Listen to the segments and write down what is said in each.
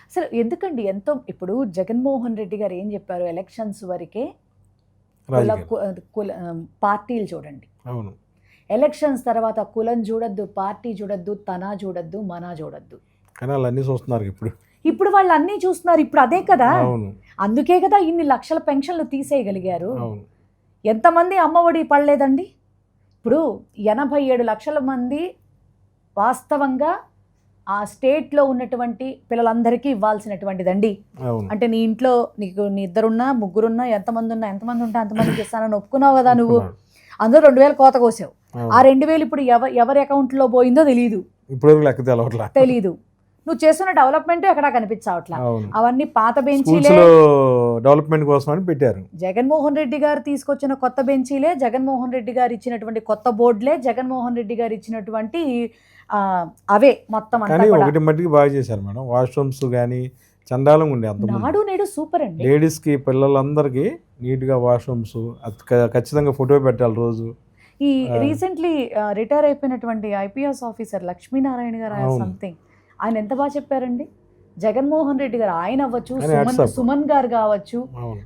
అసలు ఎందుకండి ఎంతో ఇప్పుడు జగన్మోహన్ రెడ్డి గారు ఏం చెప్పారు, ఎలక్షన్స్ వరకే పార్టీలు చూడండి, అవును, ఎలక్షన్స్ తర్వాత కులం చూడొద్దు, పార్టీ చూడొద్దు, తనా చూడొద్దు, మనా చూడొద్దు. కానీ వాళ్ళు అన్నీ చూస్తున్నారు ఇప్పుడు వాళ్ళు అన్నీ చూస్తున్నారు. ఇప్పుడు అదే కదా, అవును, అందుకే కదా ఇన్ని లక్షల పెన్షన్లు తీసేయగలిగారు. అవును, ఎంతమంది అమ్మఒడి పడలేదండి? ఇప్పుడు 87 లక్షల మంది వాస్తవంగా ఆ స్టేట్లో ఉన్నటువంటి పిల్లలందరికీ ఇవ్వాల్సినటువంటిదండి. అవును, అంటే నీ ఇంట్లో నీ ఇద్దరున్నా, ముగ్గురున్నా, ఎంతమంది ఉంటే అంతమందికి ఇస్తానని ఒప్పుకున్నావు కదా నువ్వు. అందులో 2000 కోత కోసావు. ఆ 2000 ఇప్పుడు ఎవరి అకౌంట్లో పోయిందో తెలియదు, ఇప్పుడు లెక్క తెలీదు. నువ్వు చేస్తున్న డెవలప్మెంట్ ఎక్కడా కనిపించవట్లా. అవన్నీ పాత బెంచీలే, డెవలప్మెంట్ కోసం అని పెట్టారు. జగన్మోహన్ రెడ్డి గారు తీసుకొచ్చిన కొత్త బెంచీలే, జగన్మోహన్ రెడ్డి గారు ఇచ్చినటువంటి కొత్త బోర్డులే, జగన్మోహన్ రెడ్డి గారు ఇచ్చినటువంటి అవే మొత్తం అంతా. కానీ ఒకటి మట్టికి బాగా చేశారు మేడం, వాష్రూమ్స్ కానీ చండాలంగా ఉండే. అంత నాడు నేడు సూపర్ అండి. లేడీస్కి, పిల్లలందరికీ నీట్గా వాష్రూమ్స్, ఖచ్చితంగా ఫోటో పెట్టాలి రోజు. ఈ రీసెంట్లీ రిటైర్ అయిపోయినటువంటి ఐపీఎస్ ఆఫీసర్ లక్ష్మీనారాయణ గారు సంథింగ్, ఆయన ఎంత బాగా చెప్పారండి. జగన్మోహన్ రెడ్డి గారు ఆయన అవ్వచ్చు, సుమన్ గారు కావచ్చు,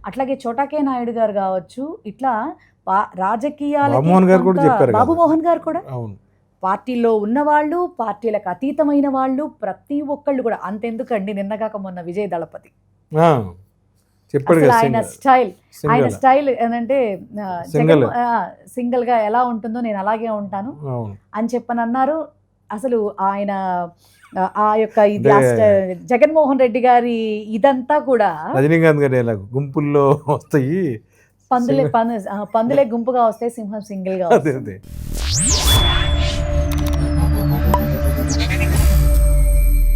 అట్లాగే చోటాకే నాయుడు గారు కావచ్చు, ఇట్లా రాజకీయాల బాబుమోహన్ గారు కూడా పార్టీలో ఉన్నవాళ్ళు, పార్టీలకు అతీతమైన వాళ్ళు, ప్రతి ఒక్కళ్ళు కూడా. అంతెందుకండి, నిన్నగాక మొన్న విజయ్ దళపతి ఆయన స్టైల్ ఏంటంటే సింగిల్ గా ఎలా ఉంటుందో నేను అలాగే ఉంటాను అని చెప్పని అన్నారు. అసలు ఆయన ఆ యొక్క ఇది జగన్మోహన్ రెడ్డి గారి ఇదంతా కూడా రజనీకాంత్ గారి గుంపుల్లో వస్తాయి, పందులే గుంపుగా వస్తాయి, సింహం సింగిల్ గా వస్తాయి.